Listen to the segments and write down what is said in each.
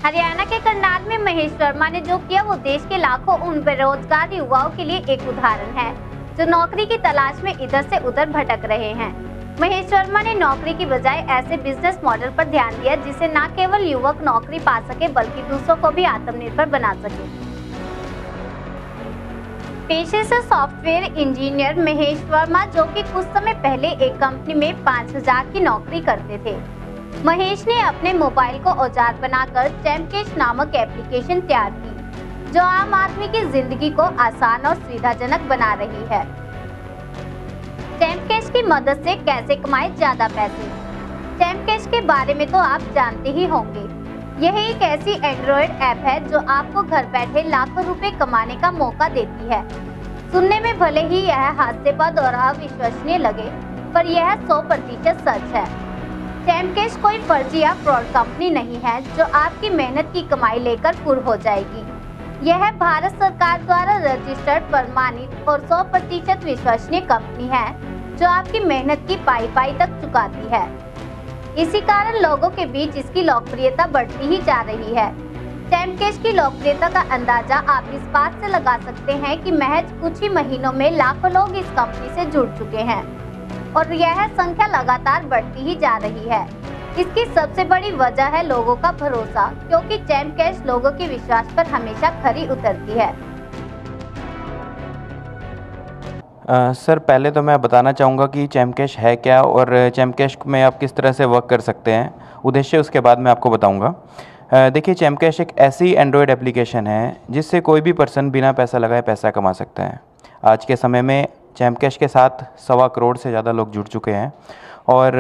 हरियाणा के करनाल में महेश वर्मा ने जो किया वो देश के लाखों उन बेरोजगार युवाओं के लिए एक उदाहरण है जो नौकरी की तलाश में इधर से उधर भटक रहे हैं। महेश वर्मा ने नौकरी की बजाय ऐसे बिजनेस मॉडल पर ध्यान दिया जिससे न केवल युवक नौकरी पा सके बल्कि दूसरों को भी आत्मनिर्भर बना सके। पेशे से सॉफ्टवेयर इंजीनियर महेश वर्मा जो कि कुछ समय पहले एक कंपनी में 5000 की नौकरी करते थे, महेश ने अपने मोबाइल को औजार बनाकर चैम्पकेश नामक एप्लीकेशन तैयार की जो आम आदमी की जिंदगी को आसान और सुविधाजनक बना रही है। चैम्पकेश की मदद से कैसे कमाए ज्यादा पैसे। चैम्पकेश के बारे में तो आप जानते ही होंगे। यह एक ऐसी एंड्रॉयड ऐप है जो आपको घर बैठे लाखों रुपए कमाने का मौका देती है। सुनने में भले ही यह हास्यास्पद और अविश्वसनीय लगे, पर यह 100% सच है। चैम्पकेश कोई फर्जी या फ्रॉड कंपनी नहीं है जो आपकी मेहनत की कमाई लेकर पुर हो जाएगी। यह भारत सरकार द्वारा रजिस्टर्ड, प्रमाणित और 100% विश्वसनीय कंपनी है जो आपकी मेहनत की पाई पाई तक चुकाती है। इसी कारण लोगों के बीच इसकी लोकप्रियता बढ़ती ही जा रही है। चैम्पकेश की लोकप्रियता का अंदाजा आप इस बात से लगा सकते हैं कि महज कुछ ही महीनों में लाखों लोग इस कंपनी से जुड़ चुके हैं और यह संख्या लगातार बढ़ती ही जा रही है। इसकी सबसे बड़ी वजह है लोगों का भरोसा, क्योंकि चैम्पकेश लोगों के विश्वास पर हमेशा खरी उतरती है। सर, पहले तो मैं बताना चाहूँगा कि चैम्पकेश है क्या और चैम्पकेश में आप किस तरह से वर्क कर सकते हैं, उद्देश्य उसके बाद मैं आपको बताऊँगा। देखिए, चैम्पकेश एक ऐसी एंड्रॉयड एप्लीकेशन है जिससे कोई भी पर्सन बिना पैसा लगाए पैसा कमा सकता है। आज के समय में चैम्पकेश के साथ 1.25 करोड़ से ज़्यादा लोग जुड़ चुके हैं और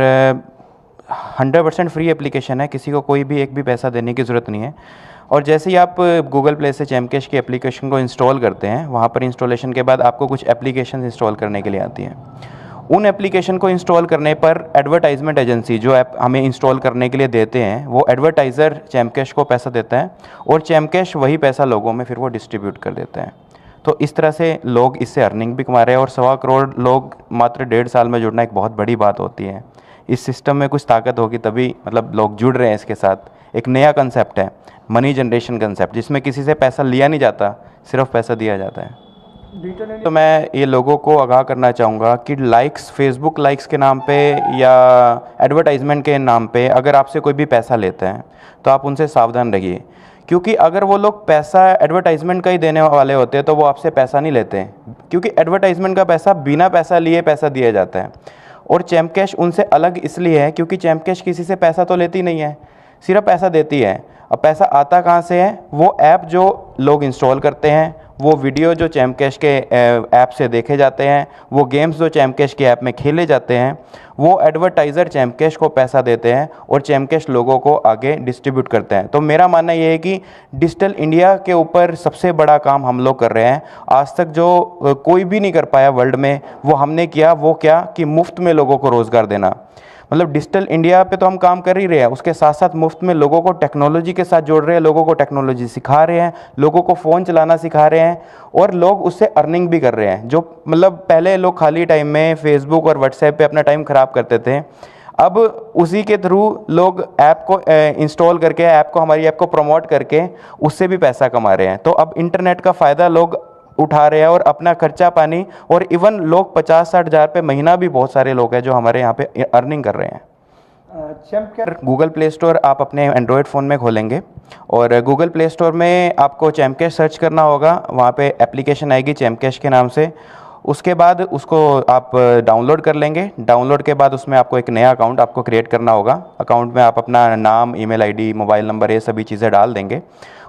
100% फ्री एप्लीकेशन है, किसी को कोई भी एक भी पैसा देने की ज़रूरत नहीं है। और जैसे ही आप गूगल प्ले से चैम्पकेश की एप्लीकेशन को इंस्टॉल करते हैं, वहाँ पर इंस्टॉलेशन के बाद आपको कुछ एप्लीकेशन इंस्टॉल करने के लिए आती हैं। उन एप्लीकेशन को इंस्टॉल करने पर एडवर्टाइजमेंट एजेंसी जो ऐप हमें इंस्टॉल करने के लिए देते हैं, वो एडवर्टाइज़र चैम्पकेश को पैसा देता है और चैम्पकेश वही पैसा लोगों में फिर वो डिस्ट्रीब्यूट कर देता है। तो इस तरह से लोग इससे अर्निंग भी कमा रहे हैं और 1.25 करोड़ लोग मात्र 1.5 साल में जुड़ना एक बहुत बड़ी बात होती है। इस सिस्टम में कुछ ताकत होगी तभी मतलब लोग जुड़ रहे हैं इसके साथ। एक नया कंसेप्ट है, मनी जनरेशन कंसेप्ट, जिसमें किसी से पैसा लिया नहीं जाता, सिर्फ पैसा दिया जाता है। तो मैं ये लोगों को आगाह करना चाहूँगा कि लाइक्स, फेसबुक लाइक्स के नाम पे या एडवर्टाइजमेंट के नाम पे अगर आपसे कोई भी पैसा लेते हैं तो आप उनसे सावधान रहिए, क्योंकि अगर वो लोग पैसा एडवर्टाइजमेंट का ही देने वाले होते हैं तो वो आपसे पैसा नहीं लेते हैं, क्योंकि एडवर्टाइजमेंट का पैसा बिना पैसा लिए पैसा दिया जाता है। और चैम्पकेश उनसे अलग इसलिए है क्योंकि चैम्पकेश किसी से पैसा तो लेती नहीं है, सिर्फ पैसा देती है। अब पैसा आता कहाँ से है? वो ऐप जो लोग इंस्टॉल करते हैं, वो वीडियो जो चैम्पकेश के ऐप से देखे जाते हैं, वो गेम्स जो चैम्पकेश के ऐप में खेले जाते हैं, वो एडवर्टाइज़र चैम्पकेश को पैसा देते हैं और चैम्पकेश लोगों को आगे डिस्ट्रीब्यूट करते हैं। तो मेरा मानना ये है कि डिजिटल इंडिया के ऊपर सबसे बड़ा काम हम लोग कर रहे हैं। आज तक जो कोई भी नहीं कर पाया वर्ल्ड में, वो हमने किया। वो क्या कि मुफ्त में लोगों को रोज़गार देना। मतलब डिजिटल इंडिया पे तो हम काम कर ही रहे हैं, उसके साथ साथ मुफ्त में लोगों को टेक्नोलॉजी के साथ जोड़ रहे हैं, लोगों को टेक्नोलॉजी सिखा रहे हैं, लोगों को फ़ोन चलाना सिखा रहे हैं और लोग उससे अर्निंग भी कर रहे हैं। जो मतलब पहले लोग खाली टाइम में फेसबुक और व्हाट्सएप पे अपना टाइम ख़राब करते थे, अब उसी के थ्रू लोग ऐप को इंस्टॉल करके हमारी ऐप को प्रमोट करके उससे भी पैसा कमा रहे हैं। तो अब इंटरनेट का फ़ायदा लोग उठा रहे हैं और अपना खर्चा पानी, और इवन लोग 50-60 हज़ार पे महीना भी बहुत सारे लोग हैं जो हमारे यहाँ पे अर्निंग कर रहे हैं। गूगल प्ले स्टोर आप अपने एंड्रॉयड फ़ोन में खोलेंगे और गूगल प्ले स्टोर में आपको चैम्पकेश सर्च करना होगा, वहाँ पे एप्लीकेशन आएगी चैम्पकेश के नाम से। उसके बाद उसको आप डाउनलोड कर लेंगे। डाउनलोड के बाद उसमें आपको एक नया अकाउंट आपको क्रिएट करना होगा। अकाउंट में आप अपना नाम, ईमेल आईडी, मोबाइल नंबर, ये सभी चीज़ें डाल देंगे।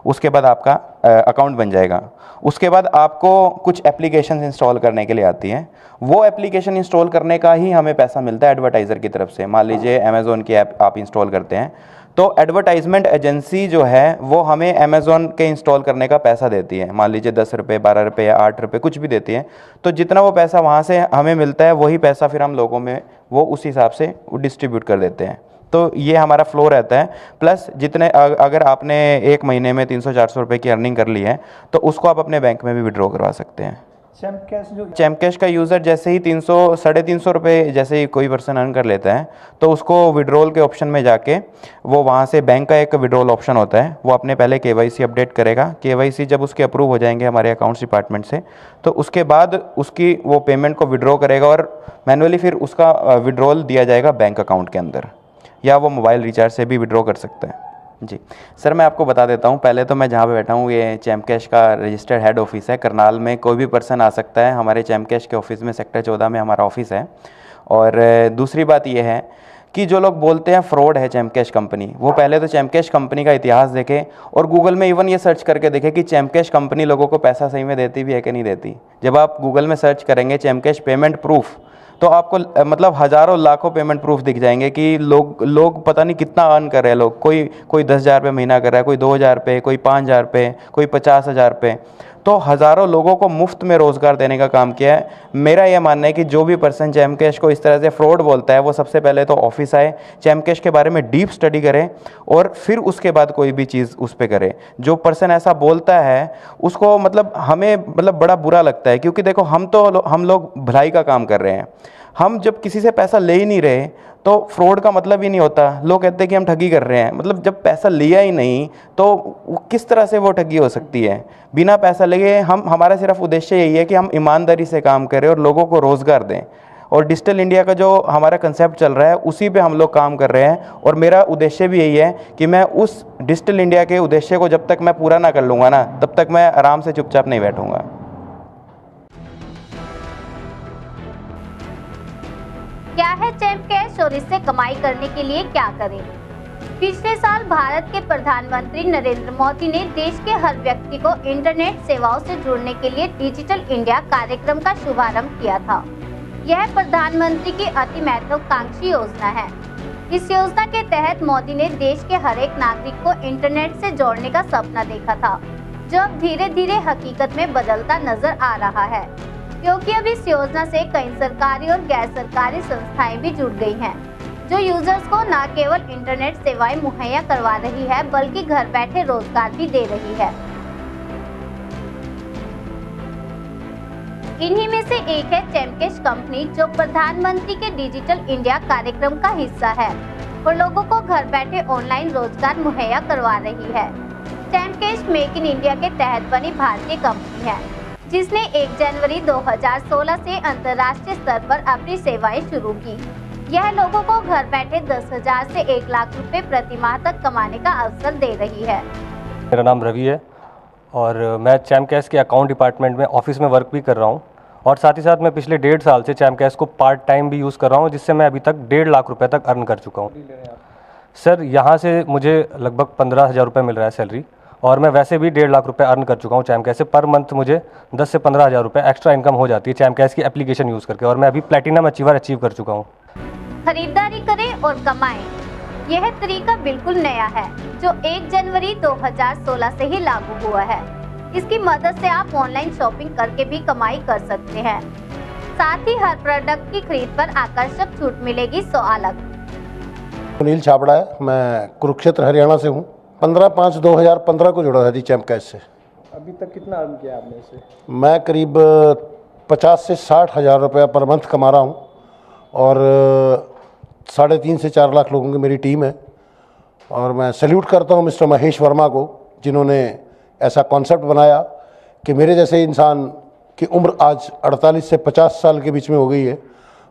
उसके बाद आपका अकाउंट बन जाएगा। उसके बाद आपको कुछ एप्लीकेशन इंस्टॉल करने के लिए आती हैं। वो एप्लीकेशन इंस्टॉल करने का ही हमें पैसा मिलता है एडवर्टाइज़र की तरफ से। मान लीजिए अमेज़ॉन की ऐप आप इंस्टॉल करते हैं तो एडवर्टाइजमेंट एजेंसी जो है वो हमें अमेज़ॉन के इंस्टॉल करने का पैसा देती है। मान लीजिए 10 रुपये, 12 रुपये या 8 रुपये, कुछ भी देती है। तो जितना वो पैसा वहाँ से हमें मिलता है, वही पैसा फिर हम लोगों में वो उस हिसाब से वो डिस्ट्रीब्यूट कर देते हैं। तो ये हमारा फ्लो रहता है। प्लस जितने अगर आपने एक महीने में 300-400 रुपये की अर्निंग कर ली है तो उसको आप अपने बैंक में भी विड्रॉ करवा सकते हैं। चैम्प कैश का यूज़र जैसे ही 300-350 रुपये जैसे ही कोई पर्सन अर्न कर लेता है तो उसको विड्रॉल के ऑप्शन में जाके वो वहाँ से बैंक का एक विड्रॉल ऑप्शन होता है, वो अपने पहले केवाईसी अपडेट करेगा। केवाईसी जब उसके अप्रूव हो जाएंगे हमारे अकाउंट्स डिपार्टमेंट से, तो उसके बाद उसकी वो पेमेंट को विड्रॉ करेगा और मैनुअली फिर उसका विड्रॉल दिया जाएगा बैंक अकाउंट के अंदर, या वो मोबाइल रिचार्ज से भी विड्रॉ कर सकता है। जी सर, मैं आपको बता देता हूँ। पहले तो मैं जहाँ पे बैठा हूँ ये चैम्प कैश का रजिस्टर्ड हेड ऑफिस है करनाल में। कोई भी पर्सन आ सकता है हमारे चैम्प कैश के ऑफिस में, सेक्टर 14 में हमारा ऑफिस है। और दूसरी बात ये है कि जो लोग बोलते हैं फ्रॉड है चैम्प कैश कंपनी, वो पहले तो चैम्प कैश कंपनी का इतिहास देखें और गूगल में इवन ये सर्च करके देखें कि चैम्प कैश कंपनी लोगों को पैसा सही में देती भी है कि नहीं देती। जब आप गूगल में सर्च करेंगे चैम्प कैश पेमेंट प्रूफ, तो आपको मतलब हज़ारों लाखों पेमेंट प्रूफ दिख जाएंगे कि लोग पता नहीं कितना अर्न कर रहे हैं। लोग कोई 10,000 रुपये महीना कर रहा है, कोई 2,000 रुपये, कोई 5,000 रुपये, कोई 50,000 रुपये। तो हज़ारों लोगों को मुफ्त में रोज़गार देने का काम किया है। मेरा यह मानना है कि जो भी पर्सन चैम्प कैश को इस तरह से फ्रॉड बोलता है वो सबसे पहले तो ऑफिस आए, चैम्प कैश के बारे में डीप स्टडी करें और फिर उसके बाद कोई भी चीज़ उस पर करे। जो पर्सन ऐसा बोलता है उसको मतलब हमें मतलब बड़ा बुरा लगता है, क्योंकि देखो हम लोग भलाई का काम कर रहे हैं। हम जब किसी से पैसा ले ही नहीं रहे तो फ्रॉड का मतलब ही नहीं होता। लोग कहते हैं कि हम ठगी कर रहे हैं, मतलब जब पैसा लिया ही नहीं तो किस तरह से वो ठगी हो सकती है। बिना पैसा लिए हमारा सिर्फ उद्देश्य यही है कि हम ईमानदारी से काम करें और लोगों को रोज़गार दें। और डिजिटल इंडिया का जो हमारा कंसेप्ट चल रहा है उसी पे हम लोग काम कर रहे हैं। और मेरा उद्देश्य भी यही है कि मैं उस डिजिटल इंडिया के उद्देश्य को जब तक मैं पूरा ना कर लूँगा ना, तब तक मैं आराम से चुपचाप नहीं बैठूँगा। क्या है चैम्प कैश और इससे कमाई करने के लिए क्या करें? पिछले साल भारत के प्रधानमंत्री नरेंद्र मोदी ने देश के हर व्यक्ति को इंटरनेट सेवाओं से जुड़ने के लिए डिजिटल इंडिया कार्यक्रम का शुभारंभ किया था। यह प्रधानमंत्री की अति महत्वाकांक्षी योजना है। इस योजना के तहत मोदी ने देश के हर एक नागरिक को इंटरनेट से जोड़ने का सपना देखा था, जो अब धीरे धीरे हकीकत में बदलता नजर आ रहा है, क्योंकि अब इस योजना से कई सरकारी और गैर सरकारी संस्थाएं भी जुड़ गई हैं, जो यूजर्स को न केवल इंटरनेट सेवाएं मुहैया करवा रही है बल्कि घर बैठे रोजगार भी दे रही है। इन्हीं में से एक है चैम्प कैश कंपनी, जो प्रधानमंत्री के डिजिटल इंडिया कार्यक्रम का हिस्सा है और लोगों को घर बैठे ऑनलाइन रोजगार मुहैया करवा रही है। Champ cash make in India के तहत बनी भारतीय कंपनी है, जिसने 1 जनवरी 2016 से अंतर्राष्ट्रीय स्तर पर अपनी सेवाएं शुरू की। यह लोगों को घर बैठे 10,000 से 1 लाख रुपए प्रति माह तक कमाने का अवसर दे रही है। मेरा नाम रवि है और मैं चैम्प कैश के अकाउंट डिपार्टमेंट में ऑफिस में वर्क भी कर रहा हूं, और साथ ही साथ मैं पिछले 1.5 साल से चैम्प कैश को पार्ट टाइम भी यूज़ कर रहा हूं, जिससे मैं अभी तक 1.5 लाख रुपए तक अर्न कर चुका हूं। सर, यहाँ से मुझे लगभग 15,000 रुपये मिल रहा है सैलरी, और मैं वैसे भी 1.5 लाख रुपए अर्न कर चुका हूँ चैम्प कैश से। पर मंथ मुझे 10 से 15,000 रुपये एक्स्ट्रा इनकम हो जाती है चैम्प कैश की एप्लीकेशन यूज़ करके, और मैं अभी प्लैटिनम अचीवर अचीव कर चुका हूँ। खरीदारी करें और कमाएं, यह तरीका बिल्कुल नया है, जो 1 जनवरी 2016 से ही लागू हुआ है। इसकी मदद से आप ऑनलाइन शॉपिंग करके भी कमाई कर सकते हैं। साथ ही हर प्रोडक्ट की खरीद पर आकर्षक छूट मिलेगी 100 अलग। सुनील छाबड़ा है, मैं कुरुक्षेत्र हरियाणा से हूँ। 15/5/2015 को जुड़ा था जी चैम्प कैश से। अभी तक कितना अर्न किया आपने इससे? मैं करीब 50 से 60 हज़ार रुपया पर मंथ कमा रहा हूँ, और 3.5 से 4 लाख लोगों की मेरी टीम है। और मैं सैल्यूट करता हूँ मिस्टर महेश वर्मा को, जिन्होंने ऐसा कॉन्सेप्ट बनाया कि मेरे जैसे इंसान की उम्र आज 48 से 50 साल के बीच में हो गई है,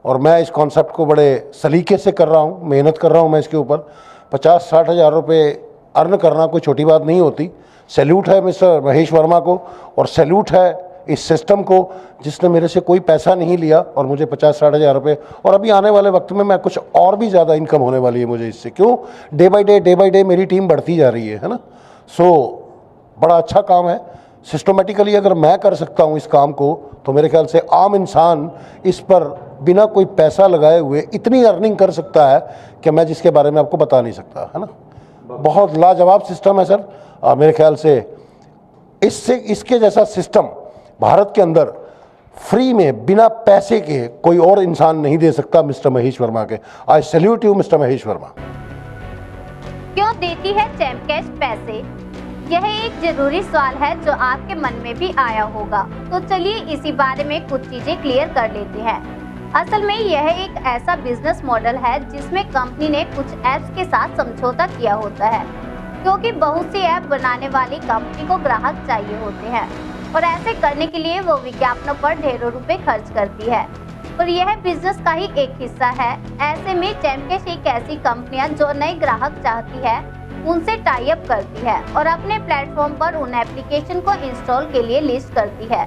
और मैं इस कॉन्सेप्ट को बड़े सलीके से कर रहा हूँ, मेहनत कर रहा हूँ मैं इसके ऊपर। 50-60 हज़ार रुपये अर्न करना कोई छोटी बात नहीं होती। सैल्यूट है मिस्टर महेश वर्मा को, और सैल्यूट है इस सिस्टम को जिसने मेरे से कोई पैसा नहीं लिया और मुझे 50-60 हज़ार रुपये, और अभी आने वाले वक्त में मैं कुछ और भी ज़्यादा इनकम होने वाली है मुझे इससे। क्यों? डे बाय डे मेरी टीम बढ़ती जा रही है ना। सो बड़ा अच्छा काम है। सिस्टमेटिकली अगर मैं कर सकता हूँ इस काम को, तो मेरे ख्याल से आम इंसान इस पर बिना कोई पैसा लगाए हुए इतनी अर्निंग कर सकता है कि मैं जिसके बारे में आपको बता नहीं सकता, है ना। बहुत लाजवाब सिस्टम है सर। मेरे ख्याल से इसके जैसा सिस्टम भारत के अंदर फ्री में बिना पैसे के कोई और इंसान नहीं दे सकता मिस्टर महेश वर्मा के। आई salute you mister Mahesh Verma. क्यों देती है चैम्प कैश पैसे? यह एक जरूरी सवाल है जो आपके मन में भी आया होगा, तो चलिए इसी बारे में कुछ चीजें क्लियर कर लेते हैं। असल में यह एक ऐसा बिजनेस मॉडल है जिसमें कंपनी ने कुछ ऐप्स के साथ समझौता किया होता है, क्योंकि बहुत सी ऐप बनाने वाली कंपनी को ग्राहक चाहिए होते हैं और ऐसे करने के लिए वो विज्ञापनों पर ढेरों रुपए खर्च करती है और यह बिजनेस का ही एक हिस्सा है। ऐसे में चैमकैश एक ऐसी कंपनियां जो नए ग्राहक चाहती है उनसे टाई अप करती है और अपने प्लेटफॉर्म पर उन एप्लीकेशन को इंस्टॉल के लिए लिस्ट करती है।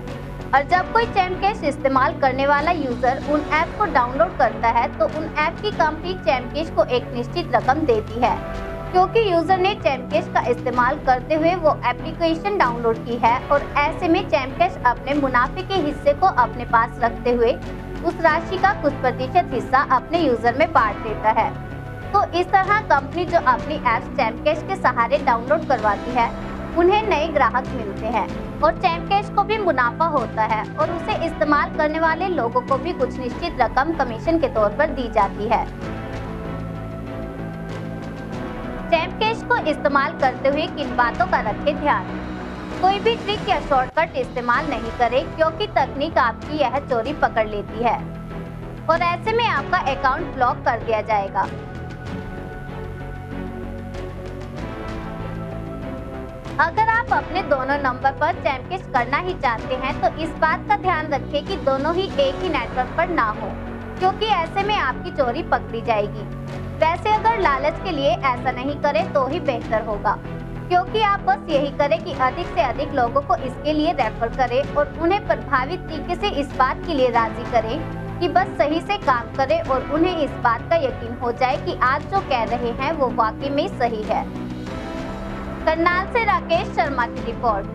और जब कोई चैमकैश इस्तेमाल करने वाला यूजर उन ऐप को डाउनलोड करता है तो उन ऐप की कंपनी चैमकैश को एक निश्चित रकम देती है, क्योंकि यूजर ने चैमकैश का इस्तेमाल करते हुए वो एप्लीकेशन डाउनलोड की है और ऐसे में चैमकैश अपने मुनाफे के हिस्से को अपने पास रखते हुए उस राशि का कुछ प्रतिशत हिस्सा अपने यूजर में बांट देता है। तो इस तरह कंपनी जो अपनी ऐप्स चैमकैश के सहारे डाउनलोड करवाती है उन्हें नए ग्राहक मिलते हैं और चैमकैश को भी मुनाफा होता है और उसे इस्तेमाल करने वाले लोगों को भी कुछ निश्चित रकम कमीशन के तौर पर दी जाती है। चैमकैश को इस्तेमाल करते हुए किन बातों का रखें ध्यान। कोई भी ट्रिक या शॉर्टकट इस्तेमाल नहीं करें, क्योंकि तकनीक आपकी यह चोरी पकड़ लेती है और ऐसे में आपका अकाउंट ब्लॉक कर दिया जाएगा। अगर आप अपने दोनों नंबर पर चैमकैश करना ही चाहते हैं तो इस बात का ध्यान रखें कि दोनों ही एक ही नेटवर्क पर ना हो, क्योंकि ऐसे में आपकी चोरी पकड़ी जाएगी। वैसे अगर लालच के लिए ऐसा नहीं करें तो ही बेहतर होगा, क्योंकि आप बस यही करें कि अधिक से अधिक लोगों को इसके लिए रेफर करें और उन्हें प्रभावित तरीके से इस बात के लिए राजी करें कि बस सही से काम करें और उन्हें इस बात का यकीन हो जाए कि आज जो कह रहे हैं वो वाकई में सही है। करनाल से राकेश शर्मा की रिपोर्ट।